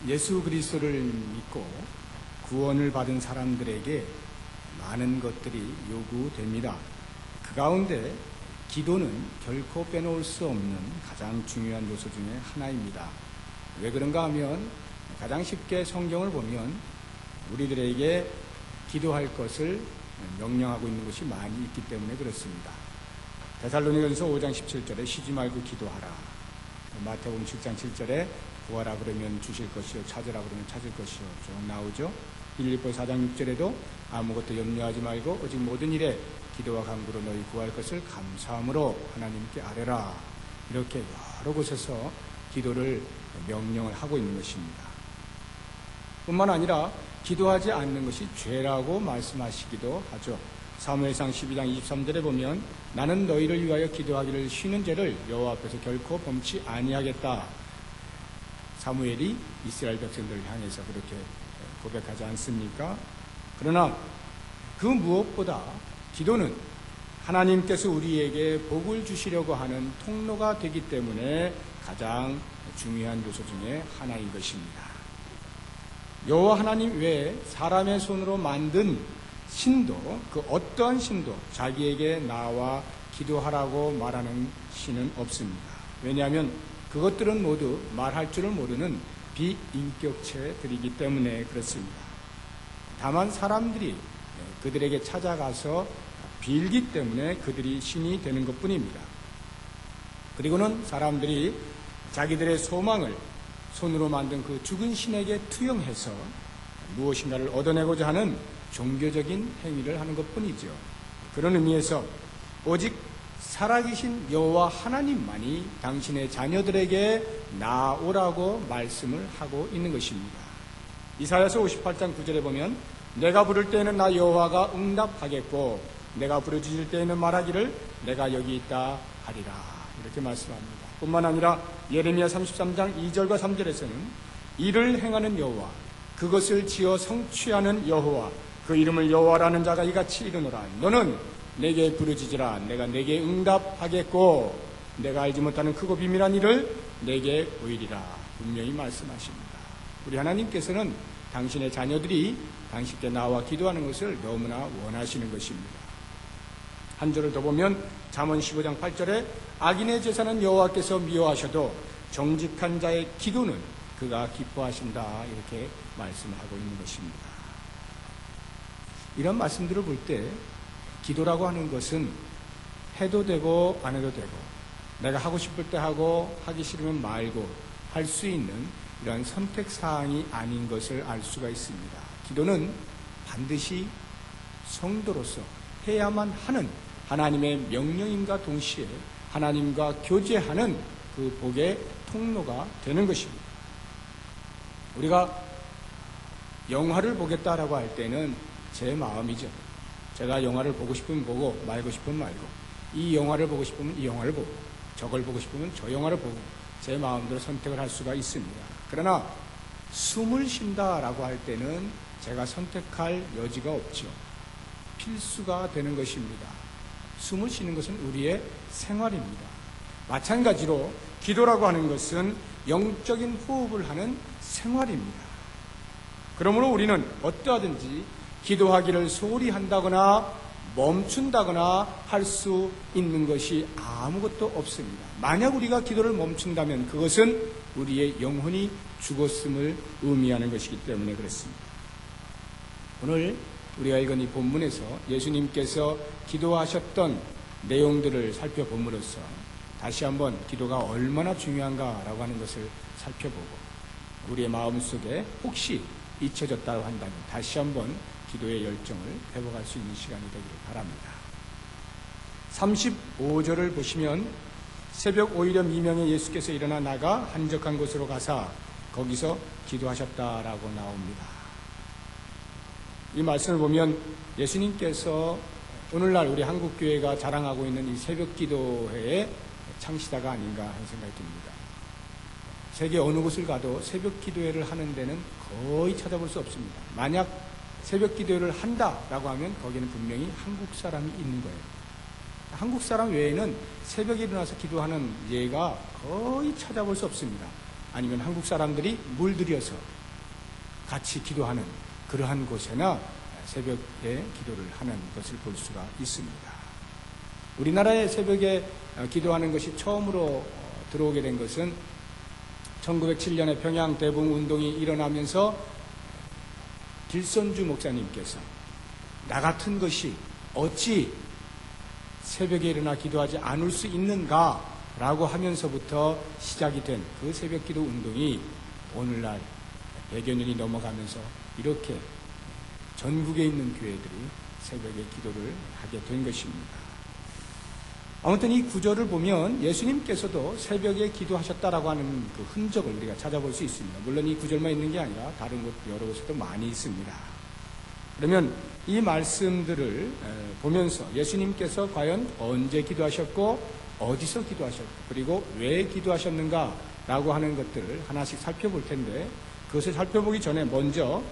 예수 그리스도를 믿고 구원을 받은 사람들에게 많은 것들이 요구됩니다. 그 가운데 기도는 결코 빼놓을 수 없는 가장 중요한 요소 중에 하나입니다. 왜 그런가 하면 가장 쉽게 성경을 보면 우리들에게 기도할 것을 명령하고 있는 것이 많이 있기 때문에 그렇습니다. 데살로니가전서 5장 17절에 쉬지 말고 기도하라. 마태복음 7장 7절에 구하라 그러면 주실 것이요, 찾으라 그러면 찾을 것이요 쭉 나오죠. 빌립보 4장 6절에도 아무것도 염려하지 말고 오직 모든 일에 기도와 간구로 너희 구할 것을 감사함으로 하나님께 아뢰라. 이렇게 여러 곳에서 기도를 명령을 하고 있는 것입니다. 뿐만 아니라 기도하지 않는 것이 죄라고 말씀하시기도 하죠. 사무엘상 12장 23절에 보면 나는 너희를 위하여 기도하기를 쉬는 죄를 여호와 앞에서 결코 범치 아니하겠다. 사무엘이 이스라엘 백성들을 향해서 그렇게 고백하지 않습니까? 그러나 그 무엇보다 기도는 하나님께서 우리에게 복을 주시려고 하는 통로가 되기 때문에 가장 중요한 요소 중에 하나인 것입니다. 여호와 하나님 외에 사람의 손으로 만든 신도, 그 어떠한 신도 자기에게 나와 기도하라고 말하는 신은 없습니다. 왜냐하면 그것들은 모두 말할 줄을 모르는 비인격체들이기 때문에 그렇습니다. 다만 사람들이 그들에게 찾아가서 빌기 때문에 그들이 신이 되는 것뿐입니다. 그리고는 사람들이 자기들의 소망을 손으로 만든 그 죽은 신에게 투영해서 무엇인가를 얻어내고자 하는 종교적인 행위를 하는 것뿐이죠. 그런 의미에서 오직 살아계신 여호와 하나님만이 당신의 자녀들에게 나오라고 말씀을 하고 있는 것입니다. 이사야서 58장 9절에 보면 내가 부를 때에는 나 여호와가 응답하겠고 내가 부르짖을 때에는 말하기를 내가 여기 있다 하리라. 이렇게 말씀합니다. 뿐만 아니라 예레미야 33장 2절과 3절에서는 이를 행하는 여호와, 그것을 지어 성취하는 여호와, 그 이름을 여호와라는 자가 이같이 이르노라. 너는 내게 부르짖으라. 내가 내게 응답하겠고 내가 알지 못하는 크고 비밀한 일을 내게 보이리라. 분명히 말씀하십니다. 우리 하나님께서는 당신의 자녀들이 당신께 나와 기도하는 것을 너무나 원하시는 것입니다. 한 절을 더 보면 잠언 15장 8절에 악인의 제사는 여호와께서 미워하셔도 정직한 자의 기도는 그가 기뻐하신다. 이렇게 말씀하고 있는 것입니다. 이런 말씀들을 볼 때 기도라고 하는 것은 해도 되고 안 해도 되고 내가 하고 싶을 때 하고 하기 싫으면 말고 할 수 있는 이러한 선택사항이 아닌 것을 알 수가 있습니다. 기도는 반드시 성도로서 해야만 하는 하나님의 명령임과 동시에 하나님과 교제하는 그 복의 통로가 되는 것입니다. 우리가 영화를 보겠다라고 할 때는 제 마음이죠. 제가 영화를 보고 싶으면 보고 말고 싶으면 말고 이 영화를 보고 싶으면 이 영화를 보고 저걸 보고 싶으면 저 영화를 보고 제 마음대로 선택을 할 수가 있습니다. 그러나 숨을 쉰다라고 할 때는 제가 선택할 여지가 없죠. 필수가 되는 것입니다. 숨을 쉬는 것은 우리의 생활입니다. 마찬가지로 기도라고 하는 것은 영적인 호흡을 하는 생활입니다. 그러므로 우리는 어떠하든지 기도하기를 소홀히 한다거나 멈춘다거나 할 수 있는 것이 아무것도 없습니다. 만약 우리가 기도를 멈춘다면 그것은 우리의 영혼이 죽었음을 의미하는 것이기 때문에 그렇습니다. 오늘 우리가 읽은 이 본문에서 예수님께서 기도하셨던 내용들을 살펴봄으로써 다시 한번 기도가 얼마나 중요한가라고 하는 것을 살펴보고 우리의 마음속에 혹시 잊혀졌다고 한다면 다시 한번 기도의 열정을 회복할 수 있는 시간이 되기를 바랍니다. 35절을 보시면 새벽 오이렴 이명에 예수께서 일어나 나가 한적한 곳으로 가사 거기서 기도하셨다라고 나옵니다. 이 말씀을 보면 예수님께서 오늘날 우리 한국교회가 자랑하고 있는 이 새벽 기도회의 창시자가 아닌가 하는 생각이 듭니다. 세계 어느 곳을 가도 새벽 기도회를 하는 데는 거의 찾아볼 수 없습니다. 만약 새벽 기도회를 한다라고 하면 거기는 분명히 한국 사람이 있는 거예요. 한국 사람 외에는 새벽에 일어나서 기도하는 예가 거의 찾아볼 수 없습니다. 아니면 한국 사람들이 물들여서 같이 기도하는 그러한 곳에나 새벽에 기도를 하는 것을 볼 수가 있습니다. 우리나라의 새벽에 기도하는 것이 처음으로 들어오게 된 것은 1907년에 평양 대붕운동이 일어나면서 길선주 목사님께서 나 같은 것이 어찌 새벽에 일어나 기도하지 않을 수 있는가 라고 하면서부터 시작이 된 그 새벽기도 운동이 오늘날 100여 년이 넘어가면서 이렇게 전국에 있는 교회들이 새벽에 기도를 하게 된 것입니다. 아무튼 이 구절을 보면 예수님께서도 새벽에 기도하셨다라고 하는 그 흔적을 우리가 찾아볼 수 있습니다. 물론 이 구절만 있는 게 아니라 다른 곳 여러 곳에도 많이 있습니다. 그러면 이 말씀들을 보면서 예수님께서 과연 언제 기도하셨고 어디서 기도하셨고 그리고 왜 기도하셨는가라고 하는 것들을 하나씩 살펴볼 텐데, 그것을 살펴보기 전에 먼저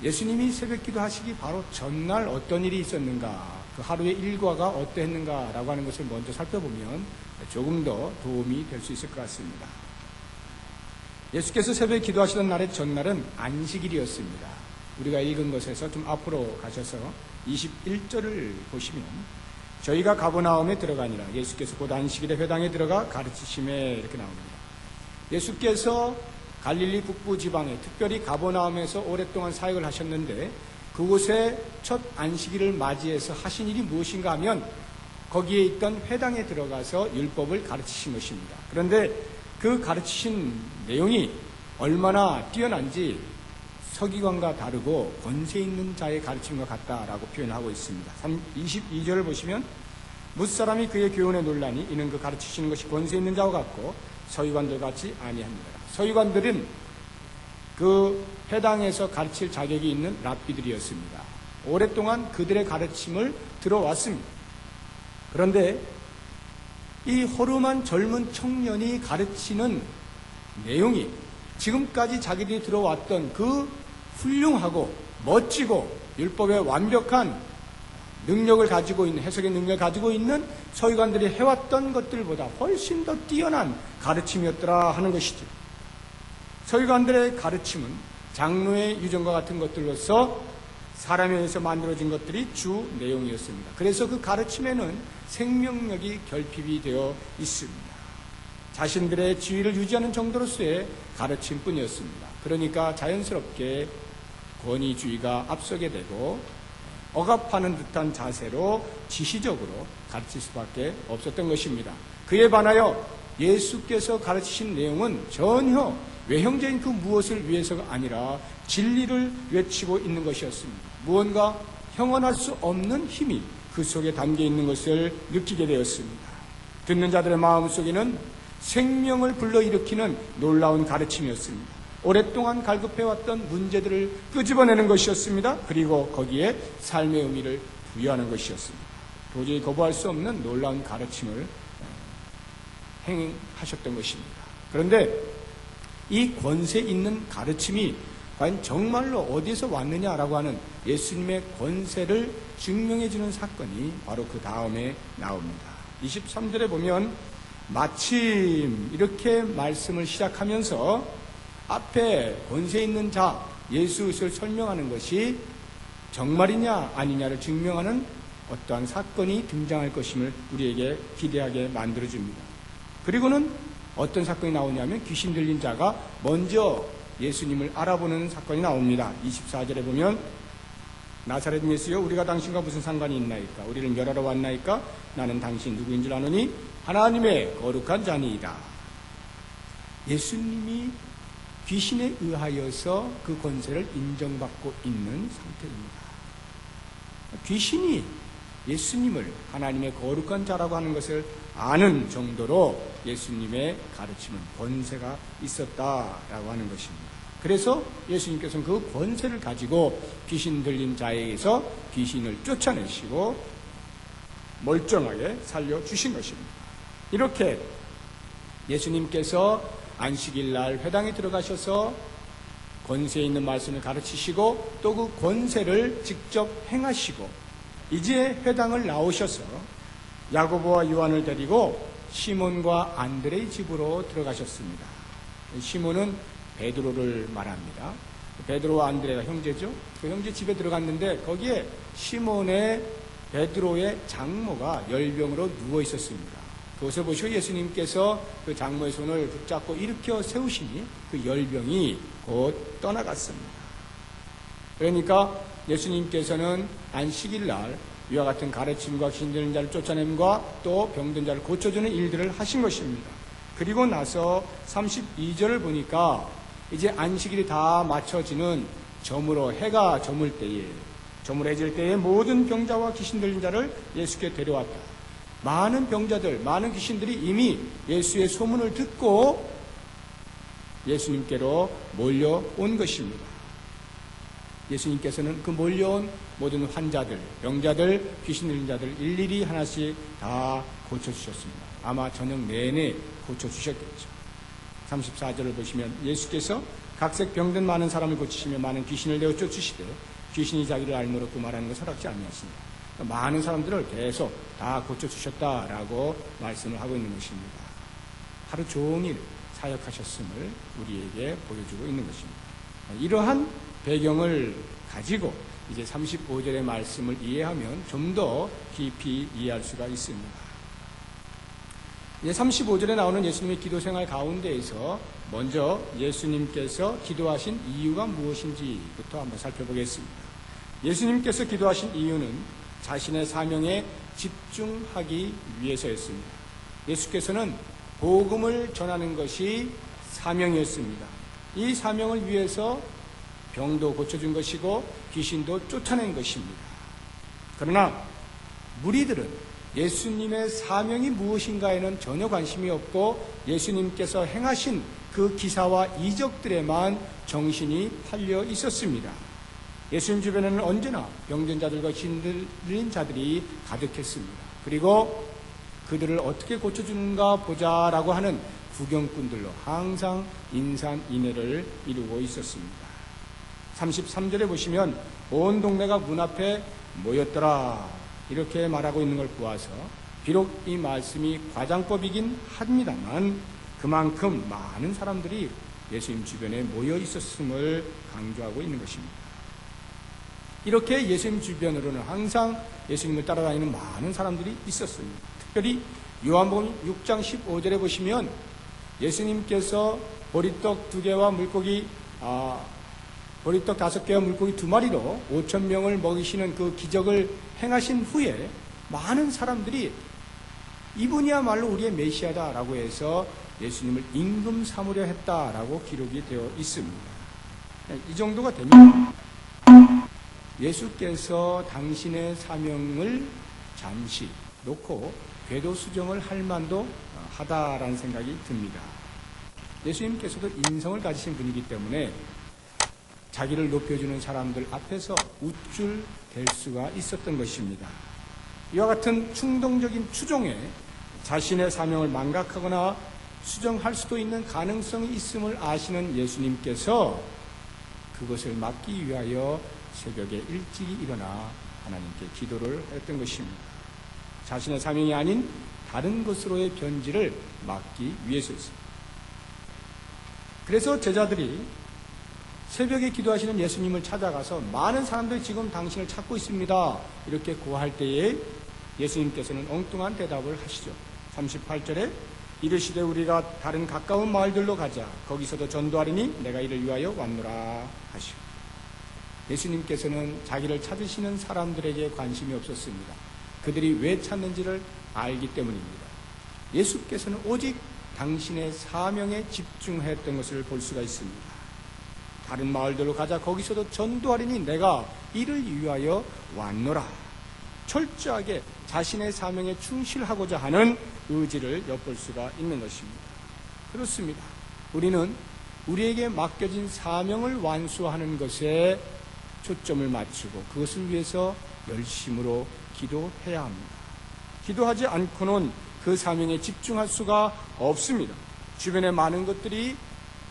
예수님이 새벽 기도하시기 바로 전날 어떤 일이 있었는가, 그 하루의 일과가 어떠했는가라고 하는 것을 먼저 살펴보면 조금 더 도움이 될 수 있을 것 같습니다. 예수께서 새벽에 기도하시던 날의 전날은 안식일이었습니다. 우리가 읽은 것에서 좀 앞으로 가셔서 21절을 보시면 저희가 가버나움에 들어가니라. 예수께서 곧 안식일에 회당에 들어가 가르치심에 이렇게 나옵니다. 예수께서 갈릴리 북부 지방에 특별히 가버나움에서 오랫동안 사역을 하셨는데 그곳에 첫 안식일을 맞이해서 하신 일이 무엇인가 하면 거기에 있던 회당에 들어가서 율법을 가르치신 것입니다. 그런데 그 가르치신 내용이 얼마나 뛰어난지 서기관과 다르고 권세 있는 자의 가르침과 같다라고 표현하고 있습니다. 22절을 보시면 무사람이 그의 교훈에 놀라니 이는 그 가르치시는 것이 권세 있는 자와 같고 서기관들 같이 아니합니다. 서기관들은 그 회당에서 가르칠 자격이 있는 랍비들이었습니다. 오랫동안 그들의 가르침을 들어왔습니다. 그런데 이 허름한 젊은 청년이 가르치는 내용이 지금까지 자기들이 들어왔던 그 훌륭하고 멋지고 율법의 완벽한 능력을 가지고 있는, 해석의 능력을 가지고 있는 서기관들이 해왔던 것들보다 훨씬 더 뛰어난 가르침이었더라 하는 것이죠. 서기관들의 가르침은 장로의 유전과 같은 것들로서 사람에 의해서 만들어진 것들이 주 내용이었습니다. 그래서 그 가르침에는 생명력이 결핍이 되어 있습니다. 자신들의 지위를 유지하는 정도로서의 가르침뿐이었습니다. 그러니까 자연스럽게 권위주의가 앞서게 되고 억압하는 듯한 자세로 지시적으로 가르칠 수밖에 없었던 것입니다. 그에 반하여 예수께서 가르치신 내용은 전혀 외형적인 그 무엇을 위해서가 아니라 진리를 외치고 있는 것이었습니다. 무언가 형언할 수 없는 힘이 그 속에 담겨 있는 것을 느끼게 되었습니다. 듣는 자들의 마음속에는 생명을 불러일으키는 놀라운 가르침이었습니다. 오랫동안 갈급해왔던 문제들을 끄집어내는 것이었습니다. 그리고 거기에 삶의 의미를 부여하는 것이었습니다. 도저히 거부할 수 없는 놀라운 가르침을 행하셨던 것입니다. 그런데 이 권세 있는 가르침이 과연 정말로 어디서 왔느냐라고 하는 예수님의 권세를 증명해주는 사건이 바로 그 다음에 나옵니다. 23절에 보면 마침 이렇게 말씀을 시작하면서 앞에 권세 있는 자 예수를 설명하는 것이 정말이냐 아니냐를 증명하는 어떠한 사건이 등장할 것임을 우리에게 기대하게 만들어줍니다. 그리고는 어떤 사건이 나오냐면 귀신 들린 자가 먼저 예수님을 알아보는 사건이 나옵니다. 24절에 보면 나사렛 예수여 우리가 당신과 무슨 상관이 있나이까? 우리를 멸하러 왔나이까? 나는 당신 누구인 줄 아노니 하나님의 거룩한 자니이다. 예수님이 귀신에 의하여서 그 권세를 인정받고 있는 상태입니다. 귀신이 예수님을 하나님의 거룩한 자라고 하는 것을 아는 정도로 예수님의 가르침은 권세가 있었다라고 하는 것입니다. 그래서 예수님께서는 그 권세를 가지고 귀신 들린 자에게서 귀신을 쫓아내시고 멀쩡하게 살려주신 것입니다. 이렇게 예수님께서 안식일 날 회당에 들어가셔서 권세 있는 말씀을 가르치시고 또 그 권세를 직접 행하시고 이제 회당을 나오셔서 야고보와 요한을 데리고 시몬과 안드레의 집으로 들어가셨습니다. 시몬은 베드로를 말합니다. 베드로와 안드레가 형제죠. 그 형제 집에 들어갔는데 거기에 시몬의 베드로의 장모가 열병으로 누워 있었습니다. 그것을 보시고 예수님께서 그 장모의 손을 붙잡고 일으켜 세우시니 그 열병이 곧 떠나갔습니다. 그러니까 예수님께서는 안식일 날 이와 같은 가르침과 귀신 들린 자를 쫓아냄과 또 병든 자를 고쳐주는 일들을 하신 것입니다. 그리고 나서 32절을 보니까 이제 안식일이 다 맞춰지는 저물어 해가 저물해질 때에 모든 병자와 귀신 들린 자를 예수께 데려왔다. 많은 병자들, 많은 귀신들이 이미 예수의 소문을 듣고 예수님께로 몰려온 것입니다. 예수님께서는 그 몰려온 모든 환자들, 병자들, 귀신 들린 자들 일일이 하나씩 다 고쳐주셨습니다. 아마 저녁 내내 고쳐주셨겠죠. 34절을 보시면 예수께서 각색 병든 많은 사람을 고치시며 많은 귀신을 내어 쫓으시되 귀신이 자기를 알므로 말하는 것을 허락지 아니하시니라. 많은 사람들을 계속 다 고쳐주셨다라고 말씀을 하고 있는 것입니다. 하루 종일 사역하셨음을 우리에게 보여주고 있는 것입니다. 이러한 배경을 가지고 이제 35절의 말씀을 이해하면 좀 더 깊이 이해할 수가 있습니다. 이제 35절에 나오는 예수님의 기도 생활 가운데에서 먼저 예수님께서 기도하신 이유가 무엇인지부터 한번 살펴보겠습니다. 예수님께서 기도하신 이유는 자신의 사명에 집중하기 위해서였습니다. 예수께서는 복음을 전하는 것이 사명이었습니다. 이 사명을 위해서 병도 고쳐준 것이고 귀신도 쫓아낸 것입니다. 그러나 무리들은 예수님의 사명이 무엇인가에는 전혀 관심이 없고 예수님께서 행하신 그 기사와 이적들에만 정신이 팔려 있었습니다. 예수님 주변에는 언제나 병든 자들과 힘들린 자들이 가득했습니다. 그리고 그들을 어떻게 고쳐주는가 보자라고 하는 구경꾼들로 항상 인산인해를 이루고 있었습니다. 33절에 보시면 온 동네가 문 앞에 모였더라 이렇게 말하고 있는 걸 보아서 비록 이 말씀이 과장법이긴 합니다만 그만큼 많은 사람들이 예수님 주변에 모여 있었음을 강조하고 있는 것입니다. 이렇게 예수님 주변으로는 항상 예수님을 따라다니는 많은 사람들이 있었습니다. 특별히 요한복음 6장 15절에 보시면 예수님께서 보리떡 2개와 보리떡 5개와 물고기 2마리로 5,000명을 먹이시는 그 기적을 행하신 후에 많은 사람들이 이분이야말로 우리의 메시아다라고 해서 예수님을 임금 삼으려 했다라고 기록이 되어 있습니다. 이 정도가 되면 예수께서 당신의 사명을 잠시 놓고 궤도 수정을 할 만도 하다라는 생각이 듭니다. 예수님께서도 인성을 가지신 분이기 때문에 자기를 높여주는 사람들 앞에서 우쭐댈 수가 있었던 것입니다. 이와 같은 충동적인 추종에 자신의 사명을 망각하거나 수정할 수도 있는 가능성이 있음을 아시는 예수님께서 그것을 막기 위하여 새벽에 일찍이 일어나 하나님께 기도를 했던 것입니다. 자신의 사명이 아닌 다른 것으로의 변질을 막기 위해서였습니다. 그래서 제자들이 새벽에 기도하시는 예수님을 찾아가서 많은 사람들이 지금 당신을 찾고 있습니다. 이렇게 고할 때에 예수님께서는 엉뚱한 대답을 하시죠. 38절에 이르시되 우리가 다른 가까운 마을들로 가자. 거기서도 전도하리니 내가 이를 위하여 왔노라 하시고 예수님께서는 자기를 찾으시는 사람들에게 관심이 없었습니다. 그들이 왜 찾는지를 알기 때문입니다. 예수께서는 오직 당신의 사명에 집중했던 것을 볼 수가 있습니다. 다른 마을들로 가자. 거기서도 전도하리니 내가 이를 위하여 왔노라. 철저하게 자신의 사명에 충실하고자 하는 의지를 엿볼 수가 있는 것입니다. 그렇습니다. 우리는 우리에게 맡겨진 사명을 완수하는 것에 초점을 맞추고 그것을 위해서 열심으로 기도해야 합니다. 기도하지 않고는 그 사명에 집중할 수가 없습니다. 주변의 많은 것들이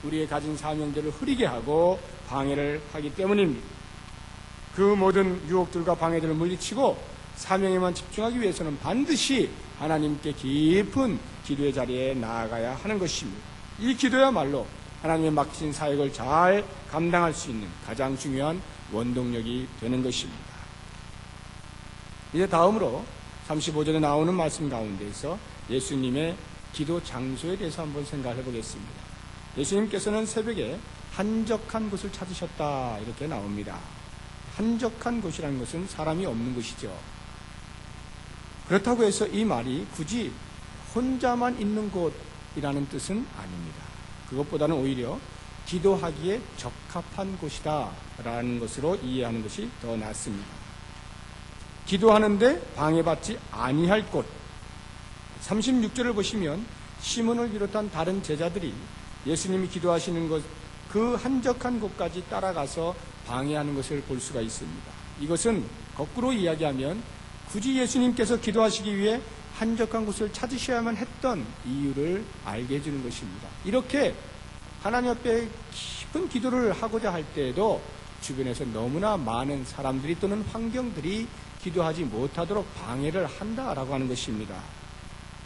우리의 가진 사명들을 흐리게 하고 방해를 하기 때문입니다. 그 모든 유혹들과 방해들을 물리치고 사명에만 집중하기 위해서는 반드시 하나님께 깊은 기도의 자리에 나아가야 하는 것입니다. 이 기도야말로 하나님의 맡기신 사역을 잘 감당할 수 있는 가장 중요한 원동력이 되는 것입니다. 이제 다음으로 35절에 나오는 말씀 가운데서 예수님의 기도 장소에 대해서 한번 생각해 보겠습니다. 예수님께서는 새벽에 한적한 곳을 찾으셨다 이렇게 나옵니다. 한적한 곳이라는 것은 사람이 없는 곳이죠. 그렇다고 해서 이 말이 굳이 혼자만 있는 곳이라는 뜻은 아닙니다. 그것보다는 오히려 기도하기에 적합한 곳이다 라는 것으로 이해하는 것이 더 낫습니다. 기도하는데 방해받지 아니할 곳. 36절을 보시면 시몬을 비롯한 다른 제자들이 예수님이 기도하시는 곳, 그 한적한 곳까지 따라가서 방해하는 것을 볼 수가 있습니다. 이것은 거꾸로 이야기하면 굳이 예수님께서 기도하시기 위해 한적한 곳을 찾으셔야만 했던 이유를 알게 해주는 것입니다. 이렇게 하나님 앞에 깊은 기도를 하고자 할 때에도 주변에서 너무나 많은 사람들이 또는 환경들이 기도하지 못하도록 방해를 한다라고 하는 것입니다.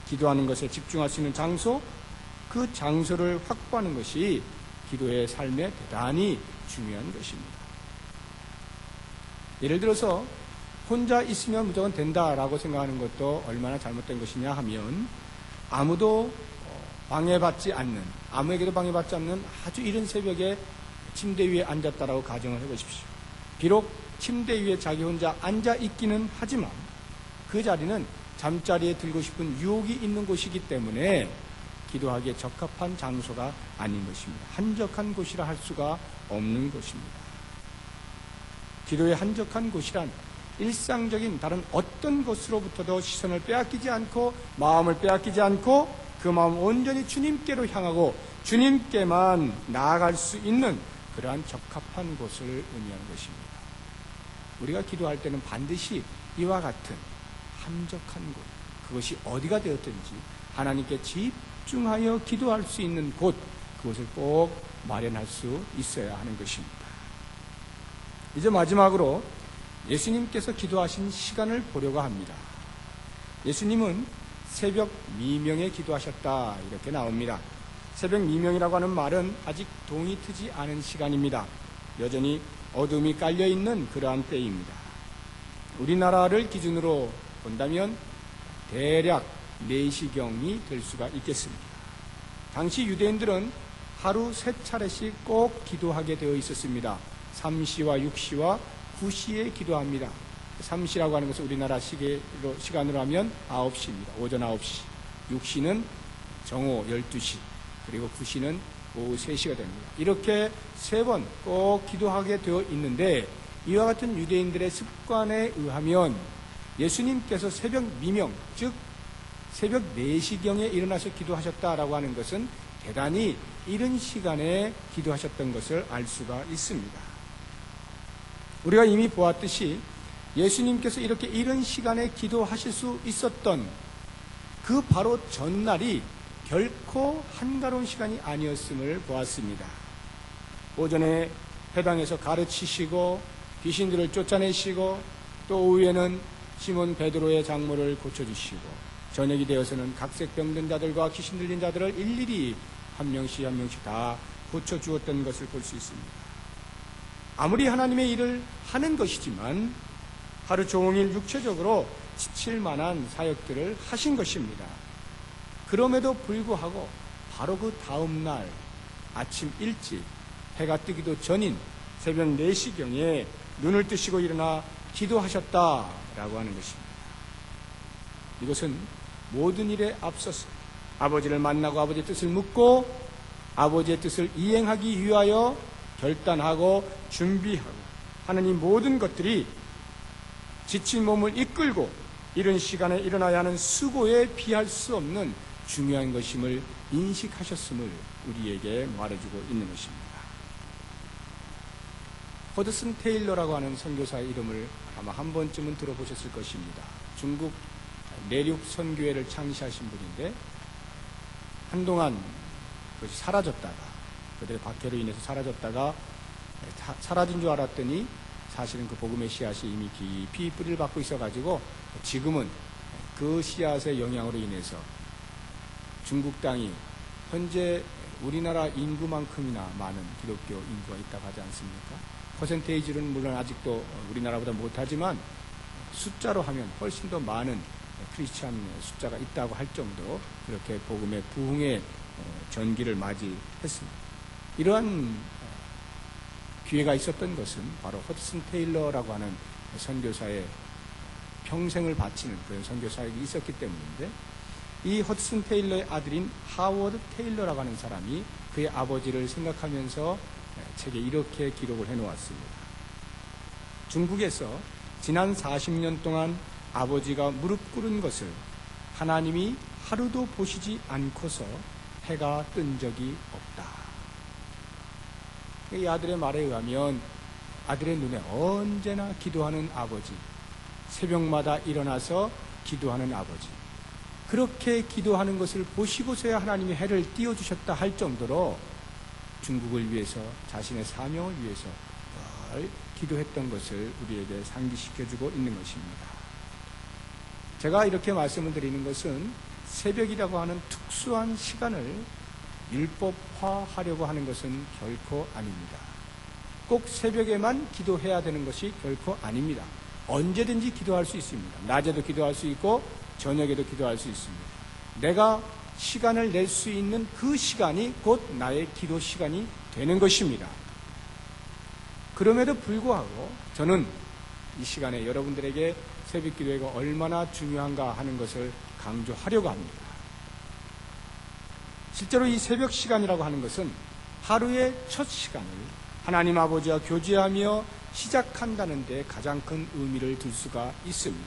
기도하는 것에 집중할 수 있는 장소, 그 장소를 확보하는 것이 기도의 삶에 대단히 중요한 것입니다. 예를 들어서 혼자 있으면 무조건 된다라고 생각하는 것도 얼마나 잘못된 것이냐 하면 아무도 방해받지 않는, 아무에게도 방해받지 않는 아주 이른 새벽에 침대 위에 앉았다라고 가정을 해보십시오. 비록 침대 위에 자기 혼자 앉아 있기는 하지만 그 자리는 잠자리에 들고 싶은 유혹이 있는 곳이기 때문에 기도하기에 적합한 장소가 아닌 것입니다. 한적한 곳이라 할 수가 없는 것입니다. 기도의 한적한 곳이란 일상적인 다른 어떤 것으로부터도 시선을 빼앗기지 않고 마음을 빼앗기지 않고 그 마음을 온전히 주님께로 향하고 주님께만 나아갈 수 있는 그러한 적합한 곳을 의미하는 것입니다. 우리가 기도할 때는 반드시 이와 같은 한적한 곳, 그것이 어디가 되었든지 하나님께 집중하여 기도할 수 있는 곳, 그것을 꼭 마련할 수 있어야 하는 것입니다. 이제 마지막으로 예수님께서 기도하신 시간을 보려고 합니다. 예수님은 새벽 미명에 기도하셨다 이렇게 나옵니다. 새벽 미명이라고 하는 말은 아직 동이 트지 않은 시간입니다. 여전히 어둠이 깔려있는 그러한 때입니다. 우리나라를 기준으로 본다면 대략 4시경이 될 수가 있겠습니다. 당시 유대인들은 하루 3차례씩 꼭 기도하게 되어 있었습니다. 3시와 6시와 9시에 기도합니다. 3시라고 하는 것은 우리나라 시간으로 하면 9시입니다. 오전 9시. 6시는 정오 12시. 그리고 9시는 오후 3시가 됩니다. 이렇게 3번 꼭 기도하게 되어 있는데 이와 같은 유대인들의 습관에 의하면 예수님께서 새벽 미명, 즉 새벽 4시경에 일어나서 기도하셨다라고 하는 것은 대단히 이른 시간에 기도하셨던 것을 알 수가 있습니다. 우리가 이미 보았듯이 예수님께서 이렇게 이른 시간에 기도하실 수 있었던 그 바로 전날이 결코 한가로운 시간이 아니었음을 보았습니다. 오전에 회당에서 가르치시고 귀신들을 쫓아내시고 또 오후에는 시몬 베드로의 장모를 고쳐주시고 저녁이 되어서는 각색 병든 자들과 귀신 들린 자들을 일일이 한 명씩 한 명씩 다 고쳐주었던 것을 볼 수 있습니다. 아무리 하나님의 일을 하는 것이지만 하루 종일 육체적으로 지칠 만한 사역들을 하신 것입니다. 그럼에도 불구하고 바로 그 다음 날 아침 일찍 해가 뜨기도 전인 새벽 4시경에 눈을 뜨시고 일어나 기도하셨다라고 하는 것입니다. 이것은 모든 일에 앞서서 아버지를 만나고 아버지의 뜻을 묻고 아버지의 뜻을 이행하기 위하여 결단하고 준비하고 하는 이 모든 것들이 지친 몸을 이끌고 이른 시간에 일어나야 하는 수고에 비할 수 없는 중요한 것임을 인식하셨음을 우리에게 말해주고 있는 것입니다. 허드슨 테일러라고 하는 선교사의 이름을 아마 한 번쯤은 들어보셨을 것입니다. 중국 내륙 선교회를 창시하신 분인데 한동안 그것이 사라졌다가 그들의 박해로 인해서 사라졌다가 사라진 줄 알았더니 사실은 그 복음의 씨앗이 이미 깊이 뿌리를 받고 있어가지고 지금은 그 씨앗의 영향으로 인해서 중국 땅이 현재 우리나라 인구만큼이나 많은 기독교 인구가 있다고 하지 않습니까? 퍼센테이지는 물론 아직도 우리나라보다 못하지만 숫자로 하면 훨씬 더 많은 크리스찬 숫자가 있다고 할 정도로 그렇게 복음의 부흥의 전기를 맞이했습니다. 이러한 기회가 있었던 것은 바로 허드슨 테일러라고 하는 선교사의 평생을 바치는 그런 선교사역이 있었기 때문인데, 이 허드슨 테일러의 아들인 하워드 테일러라고 하는 사람이 그의 아버지를 생각하면서 책에 이렇게 기록을 해놓았습니다. 중국에서 지난 40년 동안 아버지가 무릎 꿇은 것을 하나님이 하루도 보시지 않고서 해가 뜬 적이 없다. 이 아들의 말에 의하면 아들의 눈에 언제나 기도하는 아버지, 새벽마다 일어나서 기도하는 아버지, 그렇게 기도하는 것을 보시고서야 하나님이 해를 띄워주셨다 할 정도로 중국을 위해서, 자신의 사명을 위해서 늘 기도했던 것을 우리에게 상기시켜주고 있는 것입니다. 제가 이렇게 말씀을 드리는 것은 새벽이라고 하는 특수한 시간을 율법화하려고 하는 것은 결코 아닙니다. 꼭 새벽에만 기도해야 되는 것이 결코 아닙니다. 언제든지 기도할 수 있습니다. 낮에도 기도할 수 있고 저녁에도 기도할 수 있습니다. 내가 시간을 낼 수 있는 그 시간이 곧 나의 기도 시간이 되는 것입니다. 그럼에도 불구하고 저는 이 시간에 여러분들에게 새벽 기도회가 얼마나 중요한가 하는 것을 강조하려고 합니다. 실제로 이 새벽 시간이라고 하는 것은 하루의 첫 시간을 하나님 아버지와 교제하며 시작한다는 데 가장 큰 의미를 둘 수가 있습니다.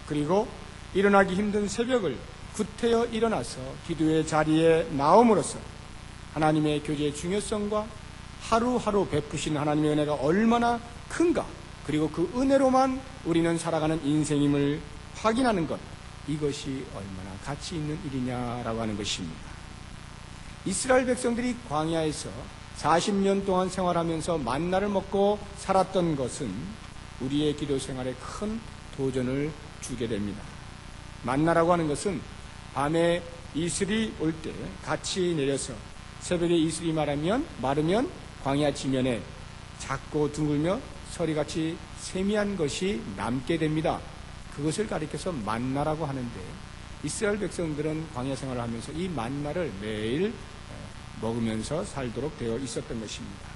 그리고 일어나기 힘든 새벽을 구태여 일어나서 기도의 자리에 나옴으로써 하나님의 교제의 중요성과 하루하루 베푸신 하나님의 은혜가 얼마나 큰가, 그리고 그 은혜로만 우리는 살아가는 인생임을 확인하는 것, 이것이 얼마나 가치 있는 일이냐라고 하는 것입니다. 이스라엘 백성들이 광야에서 40년 동안 생활하면서 만나를 먹고 살았던 것은 우리의 기도 생활에 큰 도전을 주게 됩니다. 만나라고 하는 것은 밤에 이슬이 올 때 같이 내려서 새벽에 이슬이 마르면 광야 지면에 작고 둥글며 서리같이 세미한 것이 남게 됩니다. 그것을 가리켜서 만나라고 하는데, 이스라엘 백성들은 광야 생활을 하면서 이 만나를 매일 먹으면서 살도록 되어 있었던 것입니다.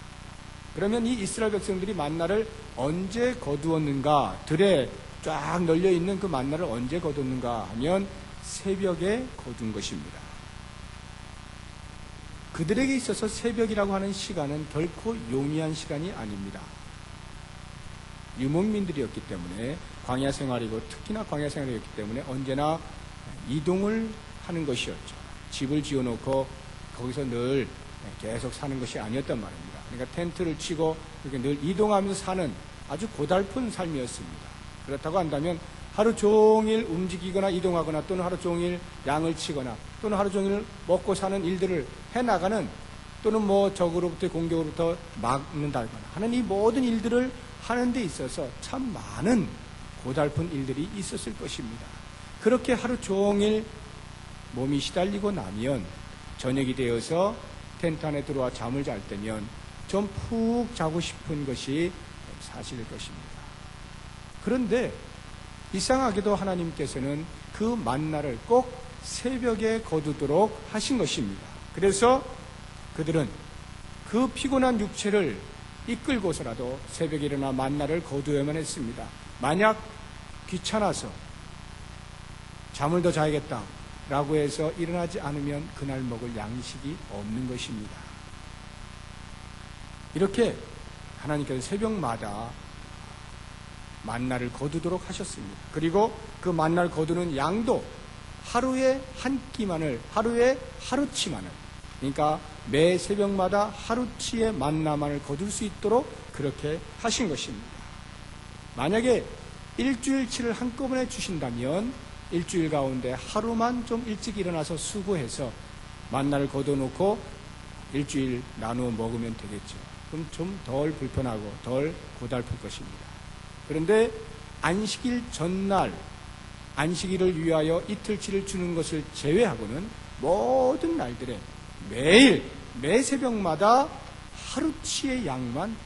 그러면 이 이스라엘 백성들이 만나를 언제 거두었는가, 들에 쫙 널려있는 그 만나를 언제 거뒀는가 하면 새벽에 거둔 것입니다. 그들에게 있어서 새벽이라고 하는 시간은 결코 용이한 시간이 아닙니다. 유목민들이었기 때문에, 광야 생활이고 특히나 광야 생활이었기 때문에 언제나 이동을 하는 것이었죠. 집을 지어놓고 거기서 늘 계속 사는 것이 아니었단 말입니다. 그러니까 텐트를 치고 이렇게 늘 이동하면서 사는 아주 고달픈 삶이었습니다. 그렇다고 한다면 하루 종일 움직이거나 이동하거나, 또는 하루 종일 양을 치거나, 또는 하루 종일 먹고 사는 일들을 해나가는, 또는 적으로부터의 공격으로부터 막는다거나 하는 이 모든 일들을 하는 데 있어서 참 많은 고달픈 일들이 있었을 것입니다. 그렇게 하루 종일 몸이 시달리고 나면 저녁이 되어서 텐트 안에 들어와 잠을 잘 때면 좀 푹 자고 싶은 것이 사실일 것입니다. 그런데 이상하게도 하나님께서는 그 만나를 꼭 새벽에 거두도록 하신 것입니다. 그래서 그들은 그 피곤한 육체를 이끌고서라도 새벽에 일어나 만나를 거두어야만 했습니다. 만약 귀찮아서 잠을 더 자야겠다 라고 해서 일어나지 않으면 그날 먹을 양식이 없는 것입니다. 이렇게 하나님께서 새벽마다 만나를 거두도록 하셨습니다. 그리고 그 만나를 거두는 양도 하루에 한 끼만을, 하루에 하루치만을, 그러니까 매 새벽마다 하루치의 만나만을 거둘 수 있도록 그렇게 하신 것입니다. 만약에 일주일치를 한꺼번에 주신다면 일주일 가운데 하루만 좀 일찍 일어나서 수고해서 만나를 거둬놓고 일주일 나누어 먹으면 되겠죠. 그럼 좀 덜 불편하고 덜 고달플 것입니다. 그런데 안식일 전날, 안식일을 위하여 이틀치를 주는 것을 제외하고는 모든 날들에 매 새벽마다 하루치의 양만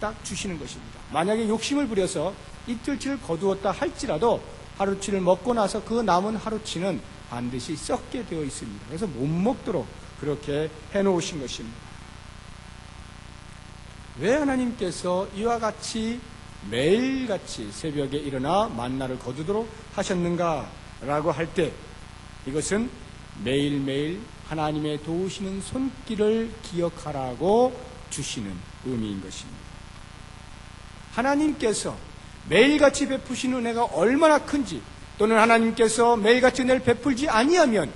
딱딱 주시는 것입니다. 만약에 욕심을 부려서 이틀치를 거두었다 할지라도 하루치를 먹고 나서 그 남은 하루치는 반드시 썩게 되어 있습니다. 그래서 못 먹도록 그렇게 해놓으신 것입니다. 왜 하나님께서 이와 같이 매일같이 새벽에 일어나 만나를 거두도록 하셨는가라고 할 때, 이것은 매일매일 하나님의 도우시는 손길을 기억하라고 주시는 의미인 것입니다. 하나님께서 매일같이 베푸시는 은혜가 얼마나 큰지, 또는 하나님께서 매일같이 은혜를 베풀지 아니하면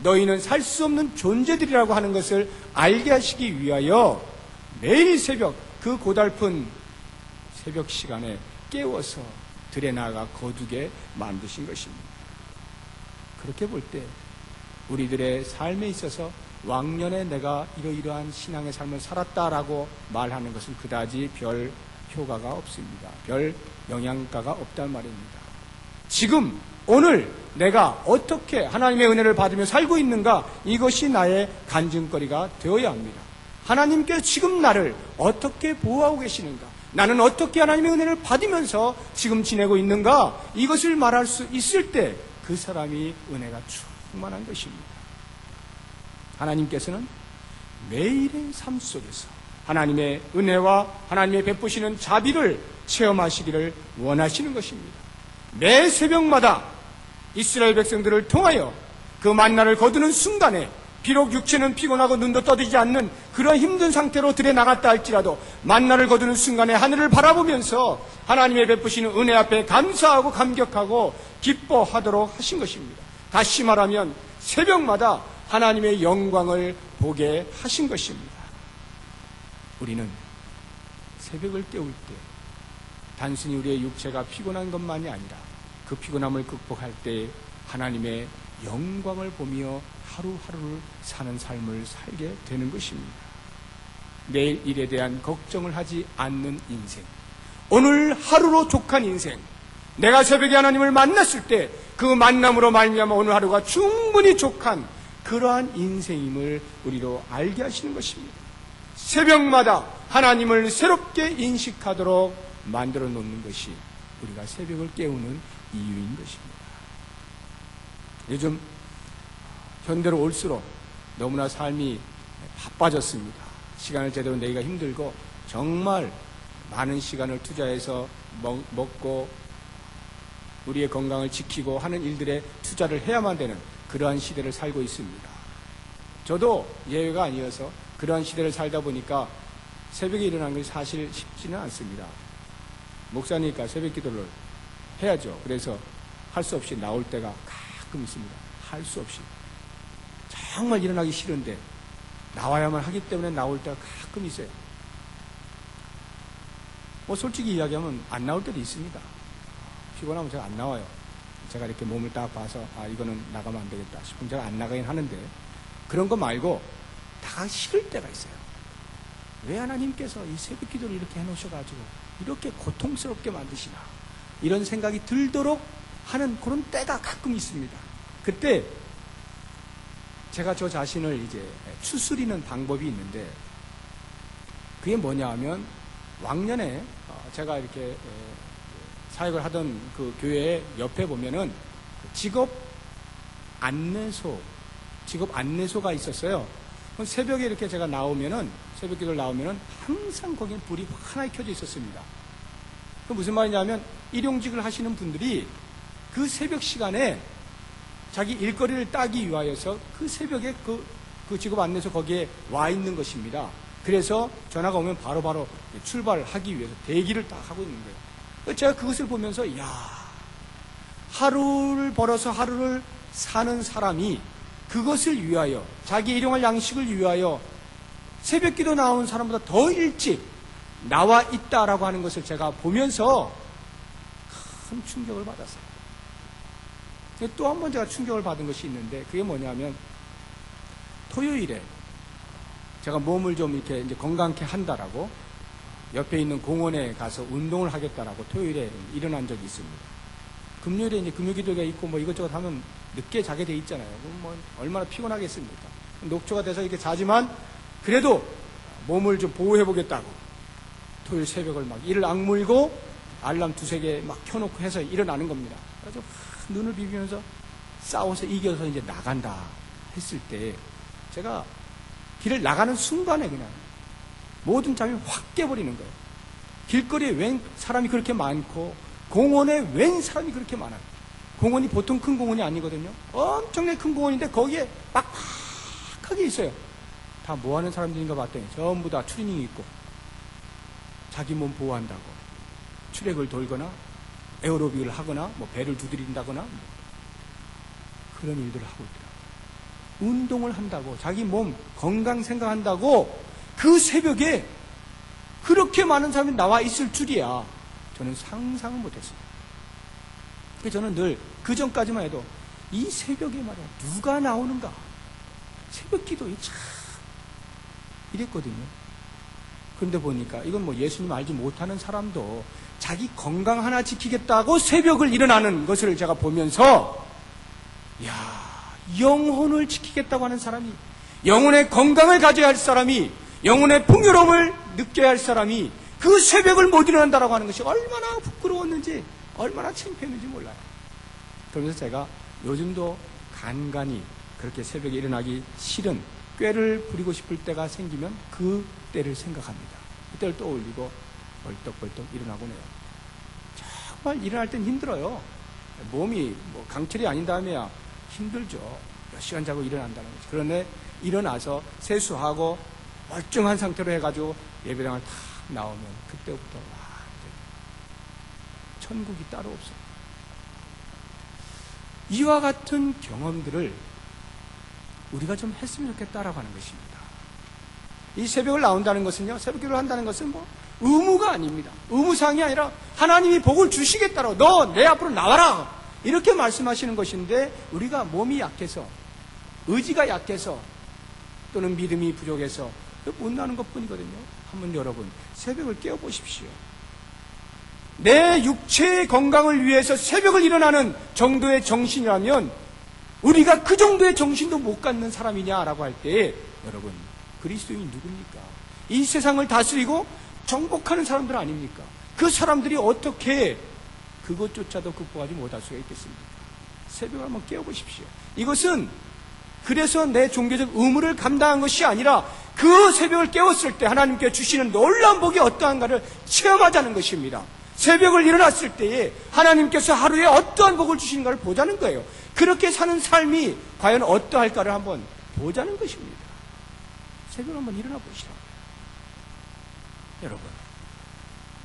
너희는 살 수 없는 존재들이라고 하는 것을 알게 하시기 위하여 매일 새벽, 그 고달픈 새벽 시간에 깨워서 들에 나가 거두게 만드신 것입니다. 그렇게 볼 때 우리들의 삶에 있어서 왕년에 내가 이러이러한 신앙의 삶을 살았다라고 말하는 것은 그다지 별 효과가 없습니다. 별 영향가가 없단 말입니다. 지금 오늘 내가 어떻게 하나님의 은혜를 받으며 살고 있는가, 이것이 나의 간증거리가 되어야 합니다. 하나님께서 지금 나를 어떻게 보호하고 계시는가, 나는 어떻게 하나님의 은혜를 받으면서 지금 지내고 있는가, 이것을 말할 수 있을 때 그 사람이 은혜가 충만한 것입니다. 하나님께서는 매일의 삶 속에서 하나님의 은혜와 하나님의 베푸시는 자비를 체험하시기를 원하시는 것입니다. 매 새벽마다 이스라엘 백성들을 통하여 그 만나를 거두는 순간에 비록 육체는 피곤하고 눈도 떠지지 않는 그런 힘든 상태로 들에 나갔다 할지라도 만나를 거두는 순간에 하늘을 바라보면서 하나님의 베푸시는 은혜 앞에 감사하고 감격하고 기뻐하도록 하신 것입니다. 다시 말하면 새벽마다 하나님의 영광을 보게 하신 것입니다. 우리는 새벽을 깨울 때 단순히 우리의 육체가 피곤한 것만이 아니라 그 피곤함을 극복할 때 하나님의 영광을 보며 하루하루를 사는 삶을 살게 되는 것입니다. 내일 일에 대한 걱정을 하지 않는 인생, 오늘 하루로 족한 인생, 내가 새벽에 하나님을 만났을 때 그 만남으로 말미암아 오늘 하루가 충분히 족한 그러한 인생임을 우리로 알게 하시는 것입니다. 새벽마다 하나님을 새롭게 인식하도록 만들어 놓는 것이 우리가 새벽을 깨우는 이유인 것입니다. 요즘 현대로 올수록 너무나 삶이 바빠졌습니다. 시간을 제대로 내기가 힘들고 정말 많은 시간을 투자해서 먹고 우리의 건강을 지키고 하는 일들에 투자를 해야만 되는 그러한 시대를 살고 있습니다. 저도 예외가 아니어서 그러한 시대를 살다 보니까 새벽에 일어나는 것이 사실 쉽지는 않습니다. 목사니까 새벽 기도를 해야죠. 그래서 할 수 없이 나올 때가 가끔 있습니다. 할 수 없이. 정말 일어나기 싫은데 나와야만 하기 때문에 나올 때가 가끔 있어요. 솔직히 이야기하면 안 나올 때도 있습니다. 피곤하면 제가 안 나와요. 제가 이렇게 몸을 딱 봐서 이거는 나가면 안 되겠다 싶으면 제가 안 나가긴 하는데, 그런 거 말고 나가기 싫을 때가 있어요. 왜 하나님께서 이 새벽 기도를 이렇게 해놓으셔가지고 이렇게 고통스럽게 만드시나, 이런 생각이 들도록 하는 그런 때가 가끔 있습니다. 그때 제가 저 자신을 이제 추스리는 방법이 있는데, 그게 뭐냐 하면, 왕년에 제가 이렇게 사역을 하던 그 교회 옆에 보면은 직업 안내소가 있었어요. 새벽에 이렇게 제가 나오면은, 새벽 기도를 나오면은 항상 거기는 불이 환하게 켜져 있었습니다. 그 무슨 말이냐면, 일용직을 하시는 분들이 그 새벽 시간에 자기 일거리를 따기 위하여서 그 새벽에 그 직업 안내소 거기에 와 있는 것입니다. 그래서 전화가 오면 바로바로 출발하기 위해서 대기를 딱 하고 있는 거예요. 제가 그것을 보면서, 하루를 벌어서 하루를 사는 사람이 그것을 위하여, 자기 일용할 양식을 위하여 새벽 기도 나온 사람보다 더 일찍 나와 있다라고 하는 것을 제가 보면서 큰 충격을 받았어요. 또 한 번 제가 충격을 받은 것이 있는데, 그게 뭐냐면, 토요일에 제가 몸을 좀 이렇게 이제 건강케 한다라고 옆에 있는 공원에 가서 운동을 하겠다라고 토요일에 일어난 적이 있습니다. 금요일에 이제 금요기도가 있고 이것저것 하면 늦게 자게 돼 있잖아요. 그럼 얼마나 피곤하겠습니까? 녹초가 돼서 이렇게 자지만 그래도 몸을 좀 보호해보겠다고 토요일 새벽을 막 이를 악물고 알람 2-3개 막 켜놓고 해서 일어나는 겁니다. 그래서 눈을 비비면서 싸워서 이겨서 이제 나간다 했을 때 제가 길을 나가는 순간에 그냥 모든 잠이 확 깨버리는 거예요. 길거리에 웬 사람이 그렇게 많고 공원에 웬 사람이 그렇게 많아요. 공원이 보통 큰 공원이 아니거든요. 엄청나게 큰 공원인데 거기에 빡빡하게 있어요. 다 뭐하는 사람들인가 봤더니 전부 다 추리닝이 있고 자기 몸 보호한다고 트랙을 돌거나 에어로빅을 하거나 뭐 배를 두드린다거나 뭐 그런 일들을 하고 있더라고요. 운동을 한다고 자기 몸 건강 생각한다고 그 새벽에 그렇게 많은 사람이 나와 있을 줄이야 저는 상상을 못했어요. 그래서 저는 늘 그전까지만 해도 이 새벽에 말이야 누가 나오는가 새벽 기도에 참 이랬거든요. 그런데 보니까 이건 뭐 예수님 알지 못하는 사람도 자기 건강 하나 지키겠다고 새벽을 일어나는 것을 제가 보면서 야 영혼을 지키겠다고 하는 사람이 영혼의 건강을 가져야 할 사람이 영혼의 풍요로움을 느껴야 할 사람이 그 새벽을 못 일어난다라고 하는 것이 얼마나 부끄러웠는지 얼마나 창피했는지 몰라요. 그러면서 제가 요즘도 간간히 그렇게 새벽에 일어나기 싫은 꾀를 부리고 싶을 때가 생기면 그 때를 생각합니다. 그때를 떠올리고 벌떡벌떡 일어나곤 해요. 정말 일어날 땐 힘들어요. 몸이 뭐 강철이 아닌 다음에야 힘들죠. 몇 시간 자고 일어난다는 거죠. 그런데 일어나서 세수하고 멀쩡한 상태로 해가지고 예배당을 탁 나오면 그때부터 천국이 따로 없어요. 이와 같은 경험들을 우리가 좀 했으면 좋겠다라고 하는 것입니다. 이 새벽을 나온다는 것은요, 새벽 기도를 한다는 것은 뭐 의무가 아닙니다. 의무사항이 아니라 하나님이 복을 주시겠다고 너 내 앞으로 나와라 이렇게 말씀하시는 것인데 우리가 몸이 약해서 의지가 약해서 또는 믿음이 부족해서 못 나는 것뿐이거든요. 한번 여러분 새벽을 깨워보십시오. 내 육체의 건강을 위해서 새벽을 일어나는 정도의 정신이라면 우리가 그 정도의 정신도 못 갖는 사람이냐라고 할 때 여러분 그리스도인이 누굽니까? 이 세상을 다스리고 정복하는 사람들 아닙니까? 그 사람들이 어떻게 그것조차도 극복하지 못할 수가 있겠습니까? 새벽을 한번 깨워보십시오. 이것은 그래서 내 종교적 의무를 감당한 것이 아니라 그 새벽을 깨웠을 때 하나님께 주시는 놀라운 복이 어떠한가를 체험하자는 것입니다. 새벽을 일어났을 때에 하나님께서 하루에 어떠한 복을 주시는가를 보자는 거예요. 그렇게 사는 삶이 과연 어떠할까를 한번 보자는 것입니다. 새벽을 한번 일어나 보시라고요. 여러분,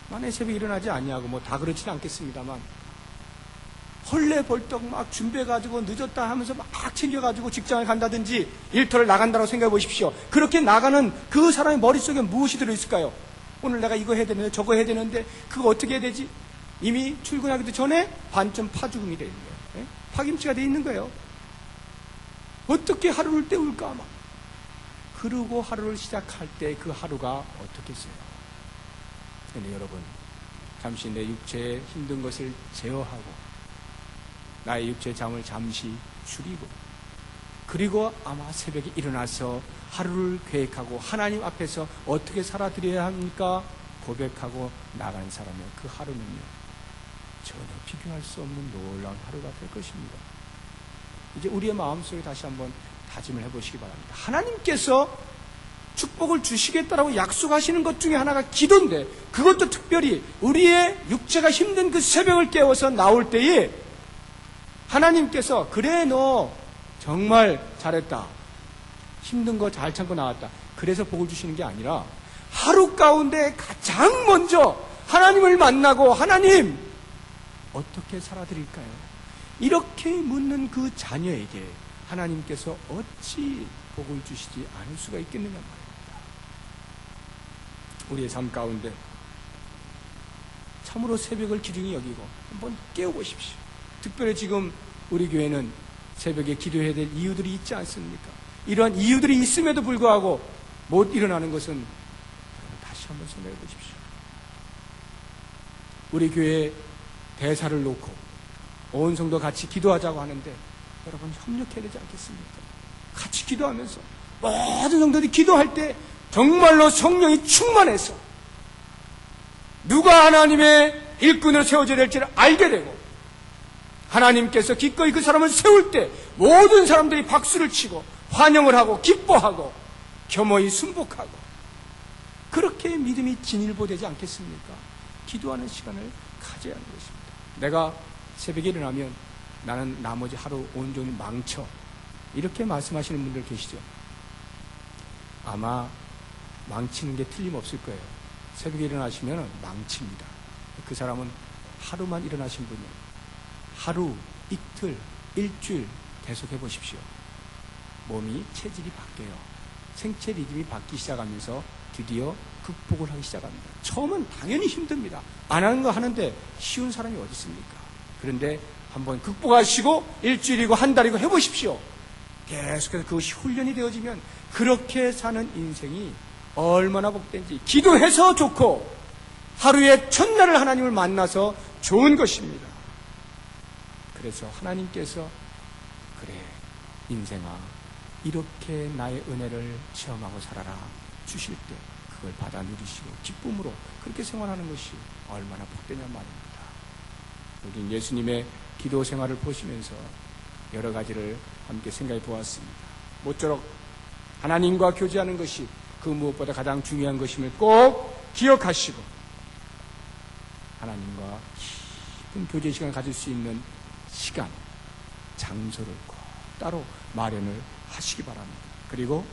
만약에 새벽에 일어나지 아니하고 뭐 다 그렇지는 않겠습니다만 헐레벌떡 막 준비해가지고 늦었다 하면서 막 챙겨가지고 직장을 간다든지 일터를 나간다고 생각해 보십시오. 그렇게 나가는 그 사람의 머릿속에 무엇이 들어있을까요? 오늘 내가 이거 해야 되는데 저거 해야 되는데 그거 어떻게 해야 되지? 이미 출근하기도 전에 반쯤 파죽음이 되어 있는 거예요. 파김치가 되어 있는 거예요. 어떻게 하루를 때울까 막. 그러고 하루를 시작할 때 그 하루가 어떻겠어요? 근데 여러분 잠시 내 육체의 힘든 것을 제어하고 나의 육체의 잠을 잠시 줄이고 그리고 아마 새벽에 일어나서 하루를 계획하고 하나님 앞에서 어떻게 살아드려야 합니까? 고백하고 나가는 사람의 그 하루는요 전혀 비교할 수 없는 놀라운 하루가 될 것입니다. 이제 우리의 마음속에 다시 한번 다짐을 해보시기 바랍니다. 하나님께서 축복을 주시겠다라고 약속하시는 것 중에 하나가 기도인데 그것도 특별히 우리의 육체가 힘든 그 새벽을 깨워서 나올 때에 하나님께서 그래 너 정말 잘했다. 힘든 거 잘 참고 나왔다. 그래서 복을 주시는 게 아니라 하루 가운데 가장 먼저 하나님을 만나고 하나님 어떻게 살아드릴까요? 이렇게 묻는 그 자녀에게 하나님께서 어찌 복을 주시지 않을 수가 있겠느냐 말입니다. 우리의 삶 가운데 참으로 새벽을 기중히 여기고 한번 깨워보십시오. 특별히 지금 우리 교회는 새벽에 기도해야 될 이유들이 있지 않습니까? 이러한 이유들이 있음에도 불구하고 못 일어나는 것은 다시 한번 생각해 보십시오. 우리 교회 대사를 놓고 온 성도 같이 기도하자고 하는데 여러분 협력해야 되지 않겠습니까? 같이 기도하면서 모든 성도들이 기도할 때 정말로 성령이 충만해서 누가 하나님의 일꾼으로 세워져야 될지를 알게 되고, 하나님께서 기꺼이 그 사람을 세울 때 모든 사람들이 박수를 치고 환영을 하고 기뻐하고 겸허히 순복하고, 그렇게 믿음이 진일보되지 않겠습니까? 기도하는 시간을 가져야 하는 것입니다. 내가 새벽에 일어나면 나는 나머지 하루 온종일 망쳐, 이렇게 말씀하시는 분들 계시죠? 아마 망치는 게 틀림없을 거예요. 새벽에 일어나시면 망칩니다. 그 사람은 하루만 일어나신 분이에요. 하루, 이틀, 일주일 계속 해보십시오. 몸이 체질이 바뀌어요. 생체 리듬이 바뀌기 시작하면서 드디어 극복을 하기 시작합니다. 처음은 당연히 힘듭니다. 안 하는 거 하는데 쉬운 사람이 어디 있습니까? 그런데 한번 극복하시고 일주일이고 한 달이고 해보십시오. 계속해서 그것이 훈련이 되어지면 그렇게 사는 인생이 얼마나 복된지. 기도해서 좋고 하루에 첫날을 하나님을 만나서 좋은 것입니다. 그래서 하나님께서 그래 인생아 이렇게 나의 은혜를 체험하고 살아라 주실 때 그걸 받아 누리시고 기쁨으로 그렇게 생활하는 것이 얼마나 복되냐 말입니다. 우리 예수님의 기도 생활을 보시면서 여러 가지를 함께 생각해 보았습니다. 모쪼록 하나님과 교제하는 것이 그 무엇보다 가장 중요한 것임을 꼭 기억하시고 하나님과 깊은 교제 시간을 가질 수 있는 시간, 장소를 꼭 따로 마련을 하시기 바랍니다. 그리고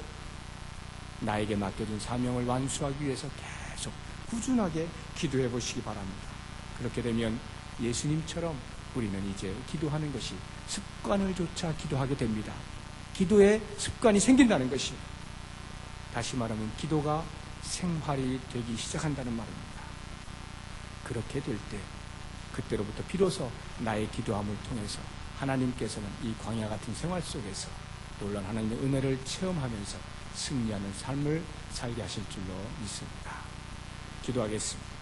나에게 맡겨진 사명을 완수하기 위해서 계속 꾸준하게 기도해 보시기 바랍니다. 그렇게 되면 예수님처럼 우리는 이제 기도하는 것이 습관을 조차 기도하게 됩니다. 기도에 습관이 생긴다는 것이, 다시 말하면 기도가 생활이 되기 시작한다는 말입니다. 그렇게 될 때 그때로부터 비로소 나의 기도함을 통해서 하나님께서는 이 광야 같은 생활 속에서 놀라운 하나님의 은혜를 체험하면서 승리하는 삶을 살게 하실 줄로 믿습니다. 기도하겠습니다.